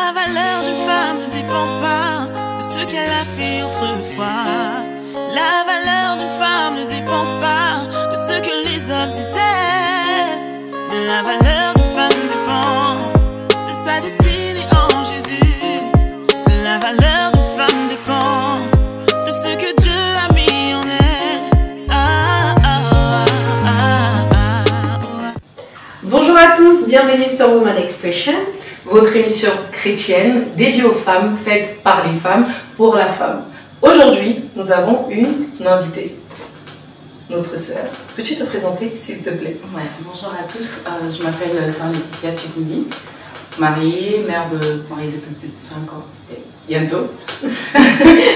La valeur d'une femme ne dépend pas de ce qu'elle a fait autrefois. La valeur d'une femme ne dépend pas de ce que les hommes disent d'elle. La valeur d'une femme dépend de sa destinée en Jésus. La valeur d'une femme dépend de ce que Dieu a mis en elle. Bonjour à tous, bienvenue sur Woman Expression, votre émission chrétienne dédiée aux femmes, faite par les femmes, pour la femme. Aujourd'hui, nous avons une invitée, notre sœur. Peux-tu te présenter, s'il te plaît? Ouais, bonjour à tous, je m'appelle Sœur Laetitia Tchikouli, mariée, mère depuis plus de 5 ans, bientôt.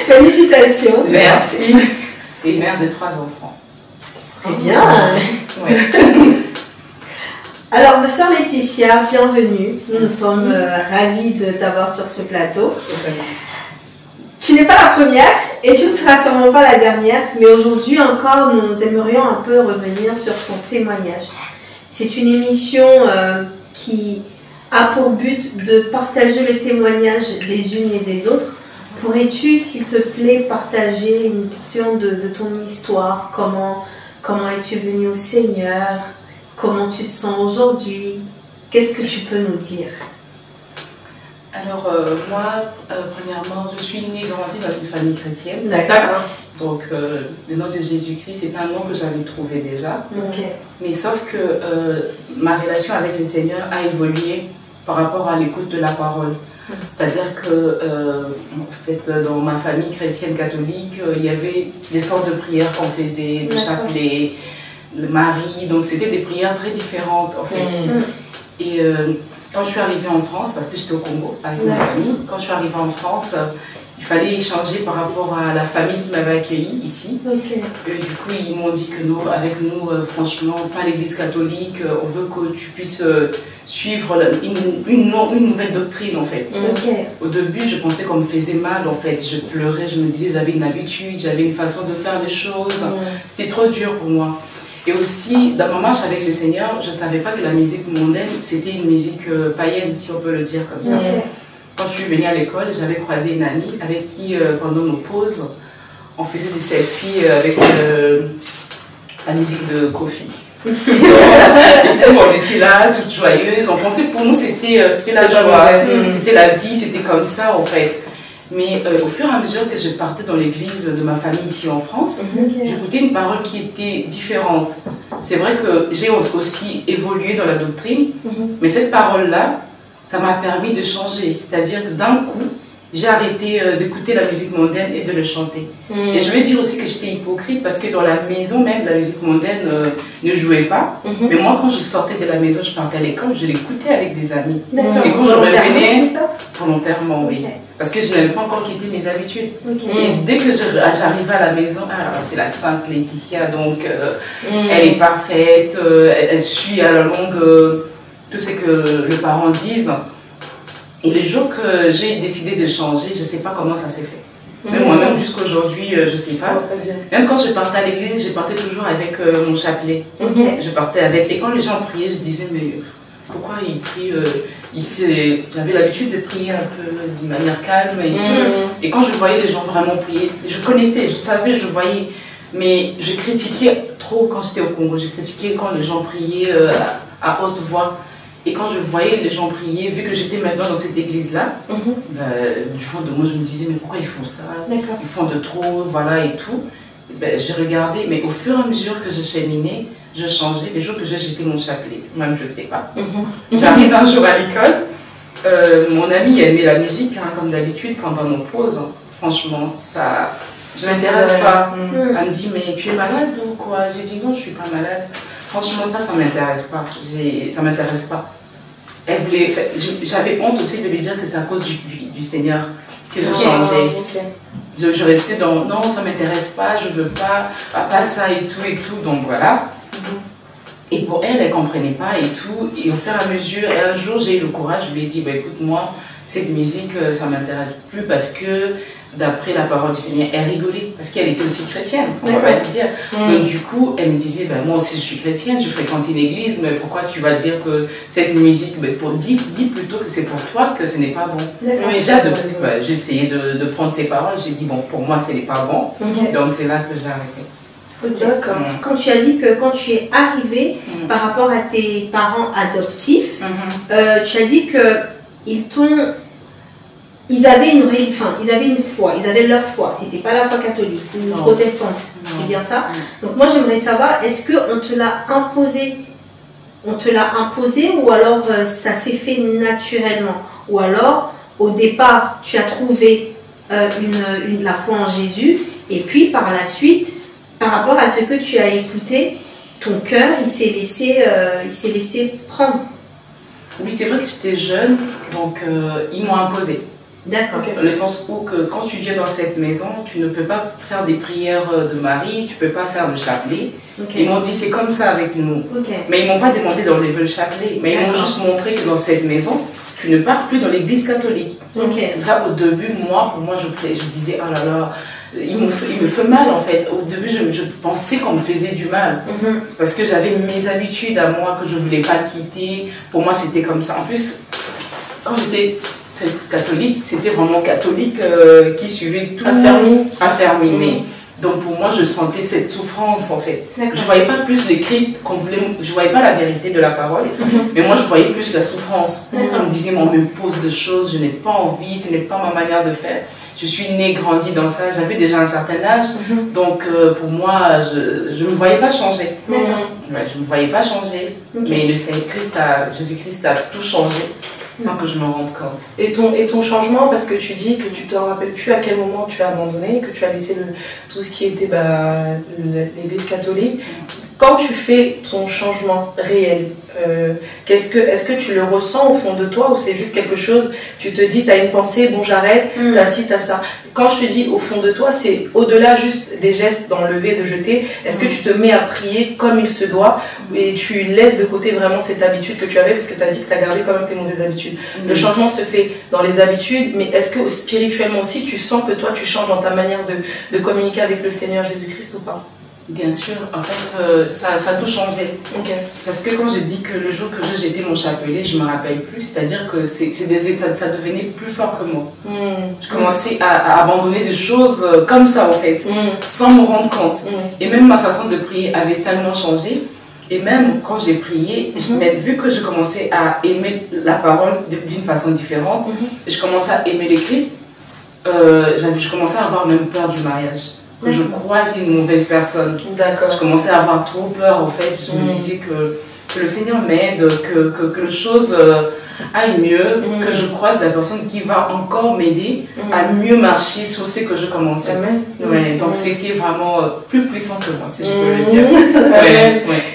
Félicitations. Merci. Et mère de 3 enfants. Très bien. Ouais. Alors, ma sœur Laetitia, bienvenue. Nous sommes ravis de t'avoir sur ce plateau. Tu n'es pas la première et tu ne seras sûrement pas la dernière, mais aujourd'hui encore, nous aimerions un peu revenir sur ton témoignage. C'est une émission qui a pour but de partager le témoignage des unes et des autres. Pourrais-tu, s'il te plaît, partager une portion de ton histoire? Comment es-tu venue au Seigneur? Comment tu te sens aujourd'hui? Qu'est-ce que tu peux nous dire? Alors, moi, premièrement, je suis née et grandie dans une famille chrétienne. D'accord. Donc, le nom de Jésus-Christ, c'est un nom que j'avais trouvé déjà. Okay. Mais sauf que ma relation avec le Seigneur a évolué par rapport à l'écoute de la parole. C'est-à-dire que, en fait, dans ma famille chrétienne catholique, il y avait des sortes de prières qu'on faisait, le chapelet, le Marie, donc c'était des prières très différentes en fait. Et quand je suis arrivée en France, parce que j'étais au Congo avec ma famille, quand je suis arrivée en France, il fallait échanger par rapport à la famille qui m'avait accueillie ici. Et du coup, ils m'ont dit que nous, avec nous, franchement, pas l'église catholique, on veut que tu puisses suivre une nouvelle doctrine en fait. Au début, je pensais qu'on me faisait mal en fait. Je pleurais, je me disais j'avais une habitude, j'avais une façon de faire les choses. C'était trop dur pour moi. Et aussi, dans ma marche avec le Seigneur, je ne savais pas que la musique mondaine, c'était une musique païenne, si on peut le dire comme ça. Quand je suis venue à l'école, j'avais croisé une amie avec qui, pendant nos pauses, on faisait des selfies avec la musique de Kofi. Et tout, on était là, toutes joyeuses. On pensait que pour nous, c'était la joie, c'était la vie, c'était comme ça en fait. Mais au fur et à mesure que je partais dans l'église de ma famille ici en France, j'écoutais une parole qui était différente. C'est vrai que j'ai aussi évolué dans la doctrine, mais cette parole-là, ça m'a permis de changer. C'est-à-dire que d'un coup, j'ai arrêté d'écouter la musique mondaine et de le chanter. Et je vais dire aussi que j'étais hypocrite parce que dans la maison même, la musique mondaine ne jouait pas. Mais moi, quand je sortais de la maison, je partais à l'école, je l'écoutais avec des amis. Et quand je revenais, volontairement, oui. Parce que je n'avais pas encore quitté mes habitudes. Et dès que j'arrivais à la maison, c'est la Sainte Laetitia, donc elle est parfaite, elle suit à la longue tout ce que les parents disent. Et le jour que j'ai décidé de changer, je ne sais pas comment ça s'est fait. Mais moi-même, jusqu'à aujourd'hui, je ne sais pas. Même quand je partais à l'église, je partais toujours avec mon chapelet. Je partais avec. Et quand les gens priaient, je disais, mais pourquoi ils prient ici? J'avais l'habitude de prier un peu d'une manière calme et tout. Et quand je voyais les gens vraiment prier, je connaissais, je savais, je voyais. Mais je critiquais trop quand j'étais au Congo. Je critiquais quand les gens priaient à haute voix. Et quand je voyais les gens prier, vu que j'étais maintenant dans cette église-là, du fond de moi, je me disais, mais pourquoi ils font ça? Ils font de trop, voilà, et tout. J'ai regardé, mais au fur et à mesure que je cheminais, je changeais. Les jours que j'ai jeté mon chapelet, même je ne sais pas. J'arrive un jour à l'école, mon amie aimait la musique, hein, comme d'habitude, pendant nos pauses. Franchement, ça... Je ne m'intéresse pas. Elle me dit, mais tu es malade ou quoi? J'ai dit, non, je ne suis pas malade. Franchement, ça ne m'intéresse pas. Ça ne m'intéresse pas. J'avais honte aussi de lui dire que c'est à cause du Seigneur que je changeais. Je restais dans, non, ça ne m'intéresse pas, je ne veux pas ça et tout, donc voilà. Et pour elle, elle ne comprenait pas et tout. Et au fur et à mesure, et un jour, j'ai eu le courage, je lui ai dit, bah, écoute, moi, cette musique, ça m'intéresse plus parce que d'après la parole du Seigneur, elle rigolait parce qu'elle était aussi chrétienne, on va pas le dire. Donc du coup, elle me disait, ben, moi aussi je suis chrétienne, je fréquente une église, mais pourquoi tu vas dire que cette musique, ben, dis plutôt que c'est pour toi, que ce n'est pas bon. D'accord. Déjà, j'ai essayé de prendre ces paroles, j'ai dit, bon, pour moi ce n'est pas bon, donc c'est là que j'ai arrêté. D'accord. Quand tu as dit que quand tu es arrivée par rapport à tes parents adoptifs, tu as dit que ils avaient une foi, ils avaient leur foi. C'était pas la foi catholique ou protestante. C'est bien ça. Donc moi j'aimerais savoir, est-ce que on te l'a imposé ou alors ça s'est fait naturellement, ou alors au départ tu as trouvé la foi en Jésus et puis par la suite, par rapport à ce que tu as écouté, ton cœur il s'est laissé prendre. Oui, c'est vrai que j'étais jeune, donc ils m'ont imposé. D'accord. Dans le sens où que quand tu viens dans cette maison, tu ne peux pas faire des prières de Marie, tu ne peux pas faire le chapelet. Ils m'ont dit c'est comme ça avec nous. Mais ils ne m'ont pas demandé d'enlever le chapelet. Mais ils m'ont juste montré que dans cette maison, tu ne pars plus dans l'église catholique. C'est pour ça qu'au début, pour moi, je disais, oh là là, il me fait mal en fait. Au début, je pensais qu'on me faisait du mal. Parce que j'avais mes habitudes à moi que je ne voulais pas quitter. Pour moi, c'était comme ça. En plus, quand j'étais catholique, c'était vraiment catholique qui suivait tout. Affermi. Mais donc pour moi, je sentais cette souffrance en fait. Je ne voyais pas plus le Christ qu'on voulait, je ne voyais pas la vérité de la parole, mais moi je voyais plus la souffrance. On me disait, on me pose des choses, je n'ai pas envie, ce n'est pas ma manière de faire. Je suis née, grandie dans ça, j'avais déjà un certain âge, donc pour moi, je ne me voyais pas changer. Je ne me voyais pas changer, mais le Seigneur Jésus-Christ a tout changé. Sans que je me rende compte. Et ton changement, parce que tu dis que tu ne te rappelles plus à quel moment tu as abandonné, que tu as laissé tout ce qui était l'église catholique. Quand tu fais ton changement réel, est-ce que tu le ressens au fond de toi ou c'est juste quelque chose, tu te dis, tu as une pensée, bon j'arrête, t'as ci, t'as ça. Quand je te dis au fond de toi, c'est au-delà juste des gestes d'enlever, de jeter, est-ce que tu te mets à prier comme il se doit et tu laisses de côté vraiment cette habitude que tu avais, parce que tu as dit que tu as gardé quand même tes mauvaises habitudes. Le changement se fait dans les habitudes, mais est-ce que spirituellement aussi, tu sens que toi tu changes dans ta manière de communiquer avec le Seigneur Jésus-Christ ou pas? Bien sûr, en fait, ça a tout changé. Parce que quand je dis que le jour que j'ai jeté mon chapelet, je ne me rappelle plus, c'est-à-dire que c'est des états, ça devenait plus fort que moi. Je commençais à abandonner des choses comme ça, en fait, sans me rendre compte. Et même ma façon de prier avait tellement changé. Et même quand j'ai prié, vu que je commençais à aimer la parole d'une façon différente, je commençais à aimer le Christ, je commençais à avoir même peur du mariage. Que je croise une mauvaise personne. Je commençais à avoir trop peur, en fait. Je me disais que le Seigneur m'aide, que les choses aillent mieux, que je croise la personne qui va encore m'aider à mieux marcher sur ce que je commençais. Donc c'était vraiment plus puissant que moi, si je peux le dire.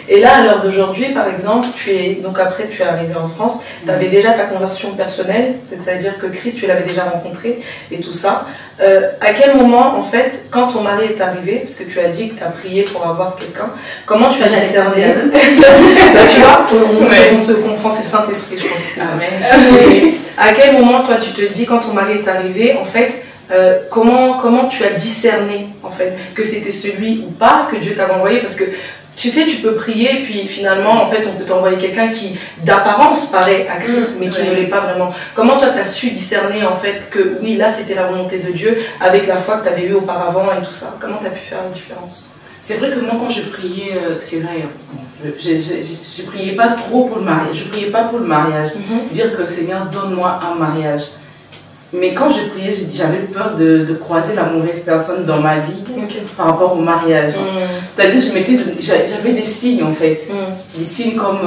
Et là, à l'heure d'aujourd'hui, par exemple, donc après tu es arrivé en France, tu avais déjà ta conversion personnelle, c'est-à-dire que Christ, tu l'avais déjà rencontré et tout ça. À quel moment, en fait, quand ton mari est arrivé, parce que tu as dit que tu as prié pour avoir quelqu'un, comment tu as discerné? Tu vois, on se comprend, c'est le Saint-Esprit, je pense. Amen. À quel moment, toi, tu te dis, quand ton mari est arrivé, en fait, comment tu as discerné, en fait, que c'était celui ou pas que Dieu t'avait envoyé? Parce que tu sais, tu peux prier, puis finalement, en fait, on peut t'envoyer quelqu'un qui, d'apparence, paraît à Christ, mais qui ne l'est pas vraiment. Comment toi, tu as su discerner, en fait, que oui, là, c'était la volonté de Dieu, avec la foi que tu avais eue auparavant et tout ça? Comment tu as pu faire la différence? C'est vrai que moi, quand je priais, c'est vrai, je priais pas trop pour le mariage. Je priais pas pour le mariage. Dire que Seigneur, donne-moi un mariage. Mais quand je priais, j'avais peur de croiser la mauvaise personne dans ma vie par rapport au mariage. C'est-à-dire que j'avais des signes en fait. Des signes comme...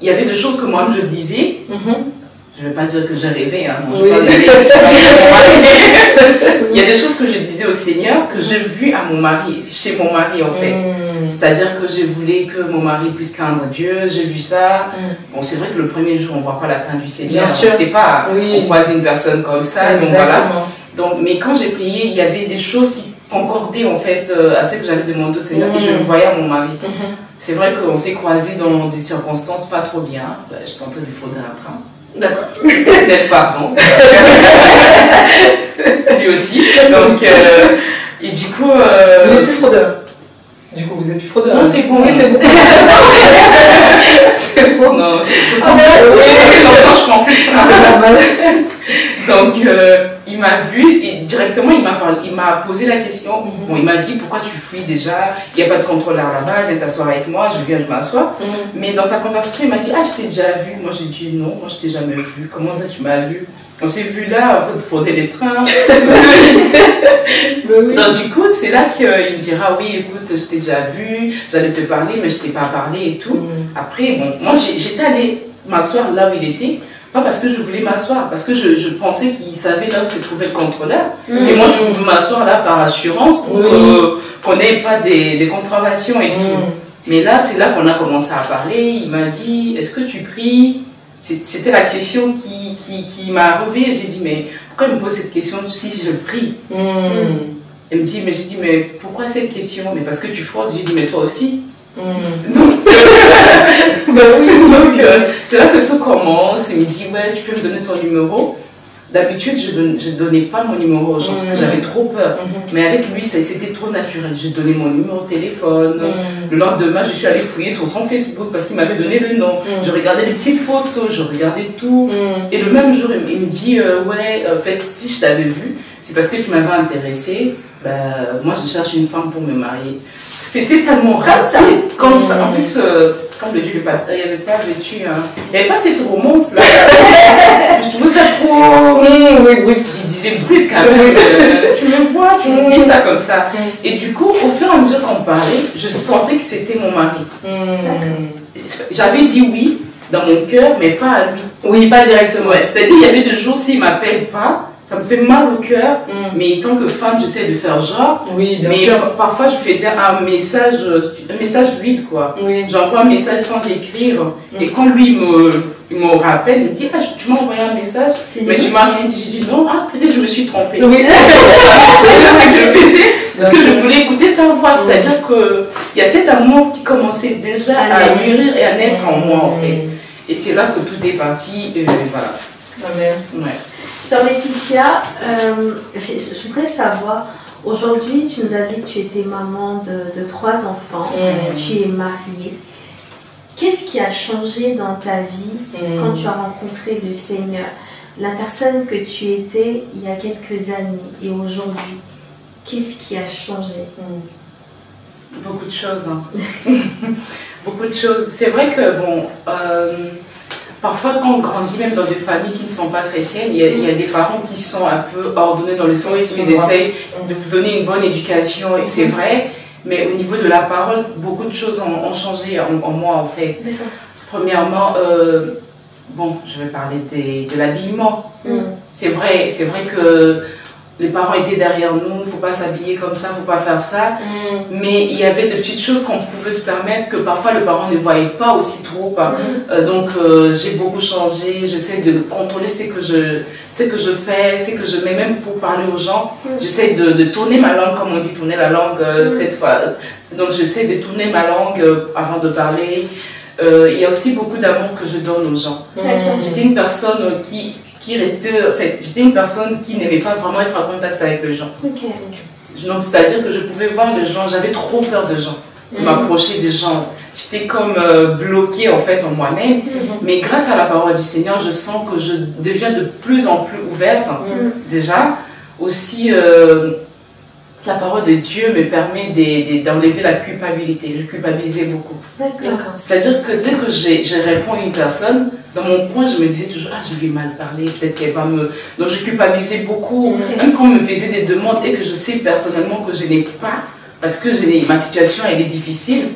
il y avait des choses que moi je disais. Je ne vais pas dire que j'ai rêvé. Hein, il y a des choses que je disais au Seigneur que j'ai vues à mon mari, chez mon mari en fait. C'est-à-dire que je voulais que mon mari puisse craindre Dieu, j'ai vu ça. Bon, c'est vrai que le premier jour, on ne voit pas la crainte du Seigneur. Bien sûr. On ne sait pas, on croise une personne comme ça. Donc, voilà. Donc, mais quand j'ai prié, il y avait des choses qui concordaient en fait à ce que j'avais demandé au Seigneur et je le voyais à mon mari. C'est vrai qu'on s'est croisés dans des circonstances pas trop bien. J'étais en train de frauder un train. D'accord. CSF, pardon. Lui aussi. Donc, et du coup... Vous n'êtes plus fraudeur. Du coup, vous êtes plus fraudeur. Non, c'est bon. Oui, c'est bon. C'est bon, non. Non, franchement, c'est normal. Donc, il m'a vu et directement, il m'a posé la question. Bon, il m'a dit, pourquoi tu fuis déjà? Il n'y a pas de contrôleur là-bas, viens t'asseoir avec moi, je m'assois. Mais dans sa conversation, il m'a dit, ah, je t'ai déjà vu. Moi, j'ai dit, non, moi, je t'ai jamais vu. Comment ça, tu m'as vu? On s'est vu là, en train de frauder les trains. Donc, du coup, c'est là qu'il me dira, oui, écoute, je t'ai déjà vu, j'allais te parler, mais je t'ai pas parlé et tout. Après, bon, moi, j'étais allée m'asseour là où il était. Pas parce que je voulais m'asseoir, parce que je pensais qu'il savait là où se trouvait le contrôleur. Et moi, je veux m'asseoir là par assurance pour qu'on n'ait pas des contraventions et tout. Mais là, c'est là qu'on a commencé à parler. Il m'a dit, est-ce que tu pries? C'était la question qui m'a réveillée. J'ai dit, mais pourquoi il me pose cette question si je prie? Elle me dit, mais j'ai dit, mais pourquoi cette question? Mais parce que tu fraudes. J'ai dit, mais toi aussi. Donc, c'est là que tout commence. Il me dit, ouais, tu peux me donner ton numéro. D'habitude, je ne donnais pas mon numéro aux gens parce que j'avais trop peur. Mais avec lui, c'était trop naturel. J'ai donné mon numéro de téléphone. Le lendemain, je suis allée fouiller sur son Facebook parce qu'il m'avait donné le nom. Je regardais les petites photos, je regardais tout. Et le même jour, il me dit, ouais, en fait, si je t'avais vu, c'est parce que tu m'avais intéressé. Moi, je cherche une femme pour me marier. C'était tellement rapide, comme ça. En plus, comme le dit le pasteur, il n'y avait pas il n'y avait pas cette romance-là. Je trouvais ça trop... Il disait brut quand même. Tu me vois, tu me dis ça comme ça. Et du coup, au fur et à mesure qu'on parlait, je sentais que c'était mon mari. J'avais dit oui dans mon cœur, mais pas à lui. Oui, pas directement. Ouais, c'est-à-dire, il y avait des jours, s'il ne m'appelle pas, ça me fait mal au cœur, mais en tant que femme, j'essaie de faire genre. Oui, bien mais sûr. Parfois, je faisais un message vide, quoi. J'envoie un message sans écrire. Et quand lui il me rappelle, il me dit, ah, tu m'as envoyé un message, mais tu m'as rien dit. J'ai dit, non, peut-être je me suis trompée. Oui. C'est ce que je faisais, parce que je voulais écouter sa voix. C'est-à-dire qu'il y a cet amour qui commençait déjà à mûrir et à naître en moi, en fait. Et c'est là que tout est parti, et voilà. Amen. Ouais. Sœur Laetitia, je voudrais savoir, aujourd'hui tu nous as dit que tu étais maman de 3 enfants, tu es mariée. Qu'est-ce qui a changé dans ta vie quand tu as rencontré le Seigneur? La personne que tu étais il y a quelques années et aujourd'hui, qu'est-ce qui a changé? Beaucoup de choses. Hein. Beaucoup de choses. C'est vrai que, bon... parfois, quand on grandit même dans des familles qui ne sont pas chrétiennes, il y a des parents qui sont un peu ordonnés dans le sens où ils essayent de vous donner une bonne éducation, et c'est vrai, mais au niveau de la parole, beaucoup de choses ont changé en moi, en fait. Premièrement, bon, je vais parler de l'habillement. C'est vrai que les parents étaient derrière nous, il ne faut pas s'habiller comme ça, il ne faut pas faire ça. Mais il y avait de petites choses qu'on pouvait se permettre que parfois le parent ne voyait pas aussi trop. Donc j'ai beaucoup changé, j'essaie de contrôler ce que je fais, ce que je mets même pour parler aux gens. J'essaie de tourner ma langue, comme on dit tourner la langue cette fois. Donc j'essaie de tourner ma langue avant de parler. Il y a aussi beaucoup d'amour que je donne aux gens. J'étais une personne qui restait, en fait, j'étais une personne qui n'aimait pas vraiment être en contact avec les gens. Donc, c'est-à-dire que je pouvais voir les gens, j'avais trop peur des gens, m'approcher des gens. J'étais comme bloquée en fait en moi-même. Mais grâce à la parole du Seigneur, je sens que je deviens de plus en plus ouverte. Déjà, aussi, la parole de Dieu me permet d'enlever la culpabilité. Je culpabilisais beaucoup. C'est-à-dire que dès que je réponds à une personne, dans mon coin, je me disais toujours, ah, je lui ai mal parlé, peut-être qu'elle va me... Donc je culpabilisais beaucoup. Même quand on me faisait des demandes et que je sais personnellement que je n'ai pas, parce que ma situation, elle est difficile,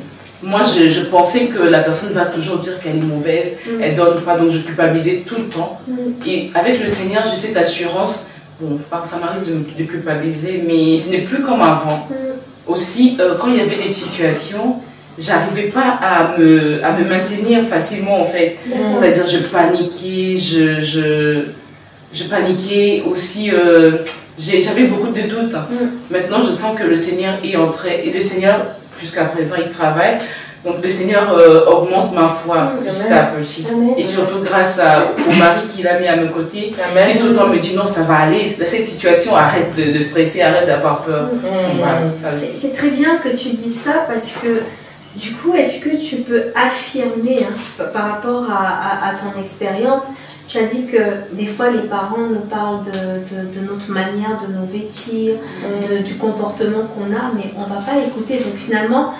moi, je pensais que la personne va toujours dire qu'elle est mauvaise, elle donne pas, donc je culpabilisais tout le temps. Et avec le Seigneur, j'ai cette assurance. Bon, ça m'arrive de culpabiliser, mais ce n'est plus comme avant. Aussi, quand il y avait des situations, j'arrivais pas à me maintenir facilement en fait. C'est-à-dire, je paniquais, je paniquais aussi. J'avais beaucoup de doutes. Maintenant, je sens que le Seigneur est entré, et le Seigneur, jusqu'à présent, il travaille. Donc le Seigneur augmente ma foi petit à petit. Et surtout grâce au mari qu'il a mis à mes côtés, qui tout le temps me dit non, ça va aller, cette situation, arrête de stresser, arrête d'avoir peur. C'est très bien que tu dis ça parce que du coup, est-ce que tu peux affirmer par rapport à ton expérience? Tu as dit que des fois les parents nous parlent de notre manière de nous vêtir, du comportement qu'on a, mais on ne va pas écouter. Donc finalement,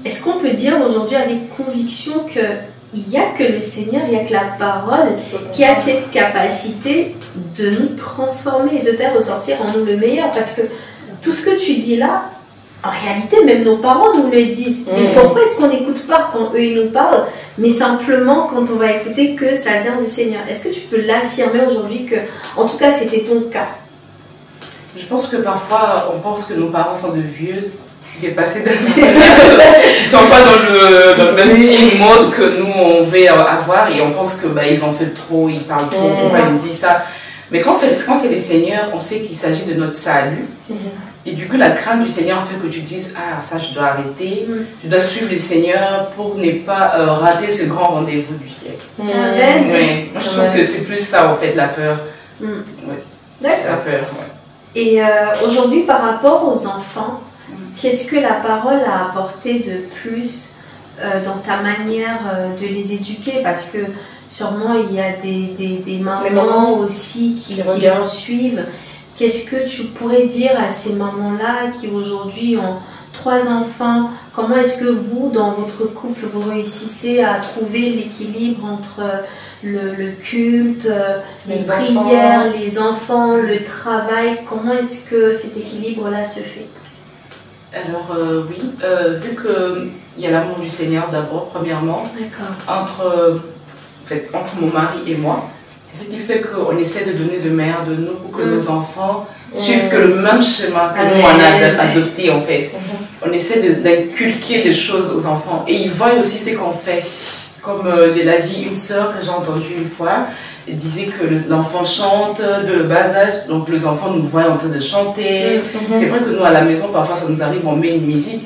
est-ce qu'on peut dire aujourd'hui avec conviction qu'il n'y a que le Seigneur, il n'y a que la parole qui a cette capacité de nous transformer et de faire ressortir en nous le meilleur? Parce que tout ce que tu dis là, en réalité, même nos parents nous le disent. Mais pourquoi est-ce qu'on n'écoute pas quand eux ils nous parlent, mais simplement quand on va écouter que ça vient du Seigneur? Est-ce que tu peux l'affirmer aujourd'hui que, en tout cas, c'était ton cas? Je pense que parfois, on pense que nos parents sont de vieux, dépassés d'un certain âge. Ils ne sont pas dans le même style, mode que nous on veut avoir, et on pense que ils en font trop, ils parlent trop, ils nous disent ça. Mais quand c'est les Seigneurs, on sait qu'il s'agit de notre salut. Et du coup, la crainte du Seigneur fait que tu dises, ah, ça, je dois arrêter, je dois suivre le Seigneur pour ne pas rater ce grand rendez-vous du ciel. Amen. Ouais. Moi, je trouve que c'est plus ça, en fait, la peur. Ouais. D'accord. La peur, Et aujourd'hui, par rapport aux enfants, qu'est-ce que la parole a apporté de plus dans ta manière de les éduquer? Parce que sûrement, il y a des mamans aussi qui en suivent. Qu'est-ce que tu pourrais dire à ces mamans-là qui aujourd'hui ont 3 enfants? Comment est-ce que vous, dans votre couple, vous réussissez à trouver l'équilibre entre le culte, les prières, les enfants, le travail? Comment est-ce que cet équilibre-là se fait? Alors oui, vu qu'il y a l'amour du Seigneur d'abord, premièrement, entre mon mari et moi, c'est ce qui fait qu'on essaie de donner le meilleur de nous pour que nos enfants suivent que le même schéma que nous on a adopté en fait. On essaie d'inculquer des choses aux enfants et ils voient aussi ce qu'on fait. Comme l'a dit une sœur que j'ai entendue une fois, elle disait que l'enfant chante de le bas âge, donc les enfants nous voient en train de chanter. C'est vrai que nous à la maison parfois ça nous arrive, on met une musique.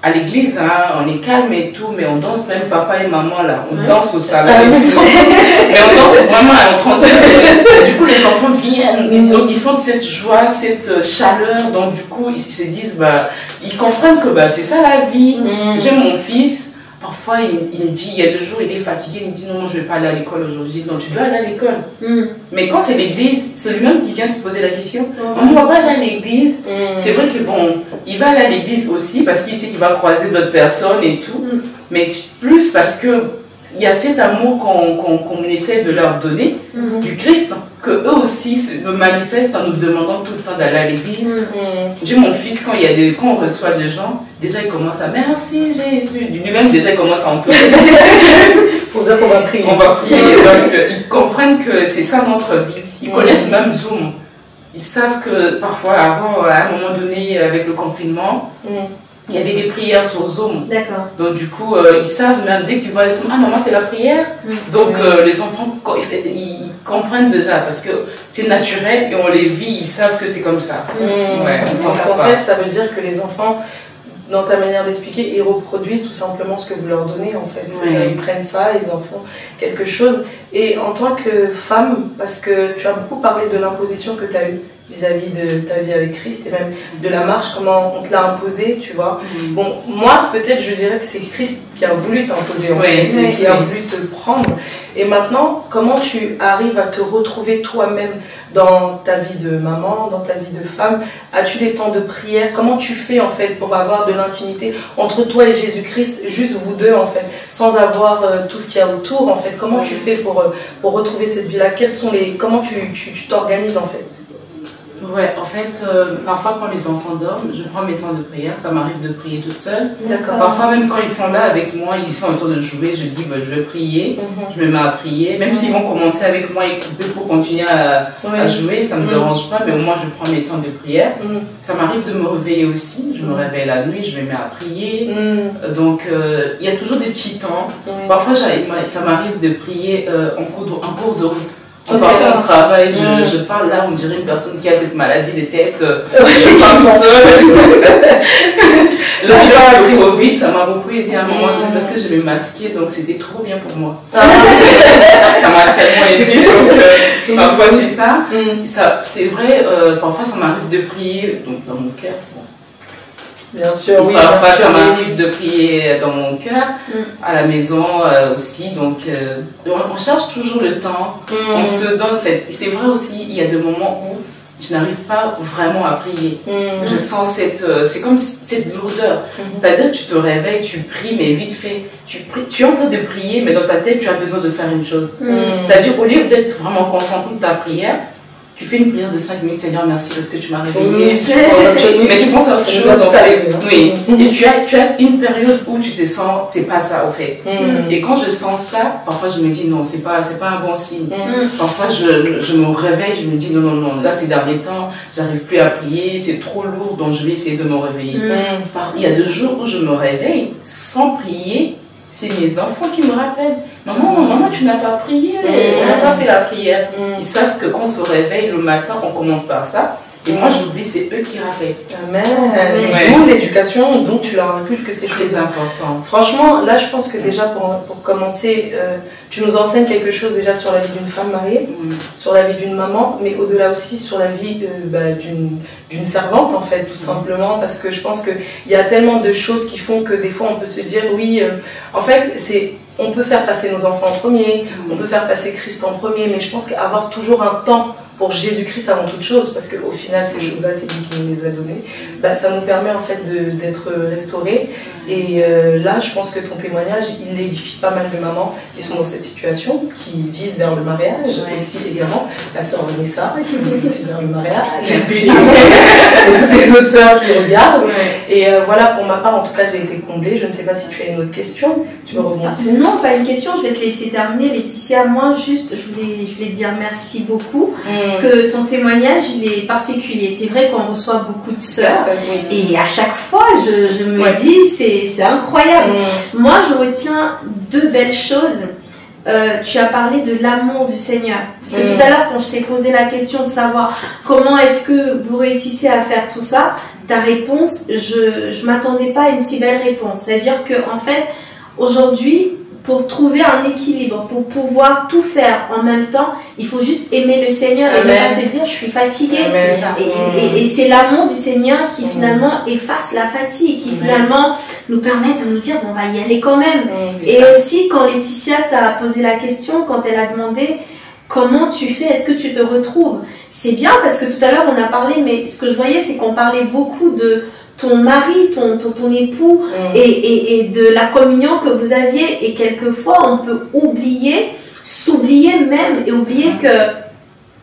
À l'église, on est calme et tout, mais on danse, même papa et maman là, on danse au salon. Mais on danse vraiment en transe. Du coup, les enfants viennent, donc ils sentent cette joie, cette chaleur, donc du coup, ils se disent, ils comprennent que c'est ça la vie. J'ai mon fils, parfois il me dit, il y a 2 jours, il est fatigué, il me dit non, je ne vais pas aller à l'école aujourd'hui. Non, tu dois aller à l'école. Mais quand c'est l'église, c'est lui-même qui vient te poser la question. On ne va pas aller à l'église. C'est vrai que il va aller à l'église aussi parce qu'il sait qu'il va croiser d'autres personnes et tout. Mais plus parce que il y a cet amour qu'on essaie de leur donner du Christ, que eux aussi me manifestent en nous demandant tout le temps d'aller à l'église. J'ai mon fils, quand on reçoit des gens, déjà il commence à merci Jésus. Lui-même déjà il commence à entonner. Pour dire qu'on va prier. On va prier. Donc ils comprennent que c'est ça notre vie. Ils connaissent même Zoom. Ils savent que parfois, avant, à un moment donné, avec le confinement, il y avait des prières sur Zoom. D'accord. Donc du coup, ils savent même dès qu'ils voient les Zoom, ah maman c'est la prière. Donc les enfants, ils comprennent déjà parce que c'est naturel et on les vit, ils savent que c'est comme ça. Donc en fait, ça veut dire que les enfants, dans ta manière d'expliquer, ils reproduisent tout simplement ce que vous leur donnez en fait. Ils prennent ça, ils en font quelque chose. Et en tant que femme, parce que tu as beaucoup parlé de l'imposition que tu as eue vis-à-vis de ta vie avec Christ et même de la marche, comment on te l'a imposé, tu vois. Bon, moi, peut-être, je dirais que c'est Christ qui a voulu t'imposer, en fait, qui a voulu te prendre. Et maintenant, comment tu arrives à te retrouver toi-même dans ta vie de maman, dans ta vie de femme? As-tu des temps de prière? Comment tu fais, en fait, pour avoir de l'intimité entre toi et Jésus-Christ, juste vous deux, en fait, sans avoir tout ce qu'il y a autour, en fait? Comment tu fais pour retrouver cette vie-là? Comment tu t'organises, en fait? Ouais, en fait, parfois quand les enfants dorment, je prends mes temps de prière, ça m'arrive de prier toute seule. Parfois même quand ils sont là avec moi, ils sont en train de jouer, je dis je vais prier, je me mets à prier, même s'ils vont commencer avec moi et couper pour continuer à jouer, ça ne me dérange pas, mais au moins je prends mes temps de prière. Ça m'arrive de me réveiller aussi, je me réveille la nuit, je me mets à prier, donc il y a toujours des petits temps. Parfois ça m'arrive de prier en cours de route. Je parle de travail, je parle là, on dirait une personne qui a cette maladie des têtes. Je parle toute seule. Là, le Covid, ça m'a beaucoup aidé à un moment donné parce que je me masquais, donc c'était trop bien pour moi. Ça m'a tellement aidé, donc parfois c'est ça. C'est vrai, parfois ça m'arrive de prier donc, dans mon cœur. Bien sûr, oui. Parfois, ça m'arrive de prier dans mon cœur, à la maison aussi. Donc, on cherche toujours le temps. On se donne, en fait. C'est vrai aussi, il y a des moments où je n'arrive pas vraiment à prier. Je sens c'est comme cette lourdeur. C'est-à-dire, tu te réveilles, tu pries, mais vite fait. Tu es en train de prier, mais dans ta tête, tu as besoin de faire une chose. C'est-à-dire, au lieu d'être vraiment concentré de ta prière, tu fais une prière de 5 minutes, Seigneur, merci parce que tu m'as réveillé. Mais tu penses à autre chose. Oui. Et tu as une période où tu te sens, c'est pas ça au fait. Et quand je sens ça, parfois je me dis non, c'est pas un bon signe. Parfois je me réveille, je me dis non, là ces derniers temps, j'arrive plus à prier, c'est trop lourd, donc je vais essayer de me réveiller. Il y a 2 jours où je me réveille sans prier. C'est mes enfants qui me rappellent. Maman, tu n'as pas prié, on n'a pas fait la prière. Ils savent que quand on se réveille le matin, on commence par ça. Et moi, j'oublie, c'est eux qui rappellent. Amen. D'où l'éducation, donc tu leur inculques que c'est très important. Franchement, là, je pense que déjà, pour commencer, tu nous enseignes quelque chose déjà sur la vie d'une femme mariée, sur la vie d'une maman, mais au-delà aussi sur la vie d'une servante, en fait, tout simplement, parce que je pense qu'il y a tellement de choses qui font que des fois, on peut se dire, oui, en fait, on peut faire passer nos enfants en premier, on peut faire passer Christ en premier, mais je pense qu'avoir toujours un temps pour Jésus-Christ avant toute chose, parce qu'au final, ces choses-là, c'est lui qui nous les a données, ça nous permet en fait d'être restaurés. Et là, je pense que ton témoignage, il édifie pas mal de mamans qui sont dans cette situation, qui visent vers le mariage aussi également. La sœur Vanessa, qui vise aussi vers le mariage. Et toutes les autres sœurs qui regardent. Et voilà, pour ma part, en tout cas, j'ai été comblée. Je ne sais pas si tu as une autre question. Tu veux rebondir? Non, pas une question. Je vais te laisser terminer, Laetitia. Moi, juste, je voulais dire merci beaucoup. Parce que ton témoignage, il est particulier. C'est vrai qu'on reçoit beaucoup de sœurs. Et à chaque fois, je me dis, c'est incroyable. Moi, je retiens 2 belles choses. Tu as parlé de l'amour du Seigneur. Parce que tout à l'heure, quand je t'ai posé la question de savoir comment est-ce que vous réussissez à faire tout ça, ta réponse, je m'attendais pas à une si belle réponse. C'est-à-dire que en fait, aujourd'hui, pour trouver un équilibre, pour pouvoir tout faire en même temps, il faut juste aimer le Seigneur et ne pas se dire je suis fatiguée. Et c'est l'amour du Seigneur qui finalement efface la fatigue, qui finalement nous permet de nous dire bon, on va y aller quand même. Et aussi quand Laetitia t'a posé la question, quand elle a demandé comment tu fais, est-ce que tu te retrouves, c'est bien parce que tout à l'heure on a parlé, mais ce que je voyais c'est qu'on parlait beaucoup de ton mari, ton époux et de la communion que vous aviez, et quelquefois on peut s'oublier même et oublier que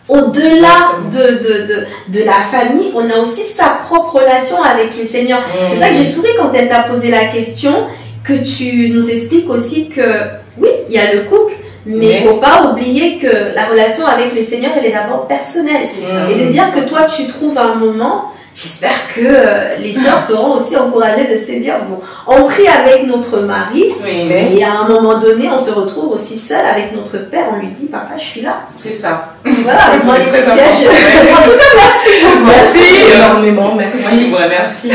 au-delà de la famille, on a aussi sa propre relation avec le Seigneur. C'est pour ça que j'ai souri quand elle t'a posé la question, que tu nous expliques aussi que oui, il y a le couple, mais il ne faut pas oublier que la relation avec le Seigneur, elle est d'abord personnelle. Et de dire que toi tu trouves un moment. J'espère que les sœurs seront aussi encouragées de se dire bon, on prie avec notre mari, mais à un moment donné, on se retrouve aussi seul avec notre père. On lui dit papa, je suis là. C'est ça. Voilà, moi Laetitia, en tout cas, merci beaucoup. Merci énormément, merci. Merci.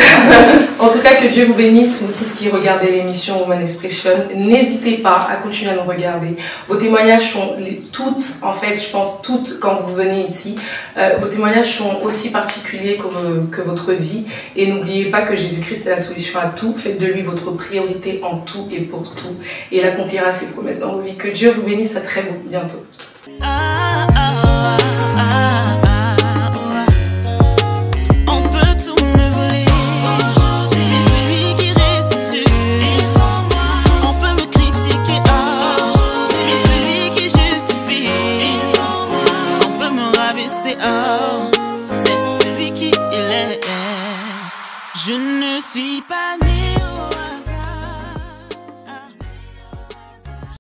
En tout cas, que Dieu vous bénisse, vous tous qui regardez l'émission Woman Expression. N'hésitez pas à continuer à nous regarder. Vos témoignages sont toutes, en fait, je pense toutes, quand vous venez ici, vos témoignages sont aussi particuliers que votre vie. Et n'oubliez pas que Jésus-Christ est la solution à tout. Faites de lui votre priorité en tout et pour tout. Et il accomplira ses promesses dans vos vies. Que Dieu vous bénisse, à très bientôt. On peut tout me voler, mais celui qui restitue est en moi. On peut me critiquer, mais celui qui justifie est en moi. On peut me rabaisser, mais celui qui il est. Je ne suis pas né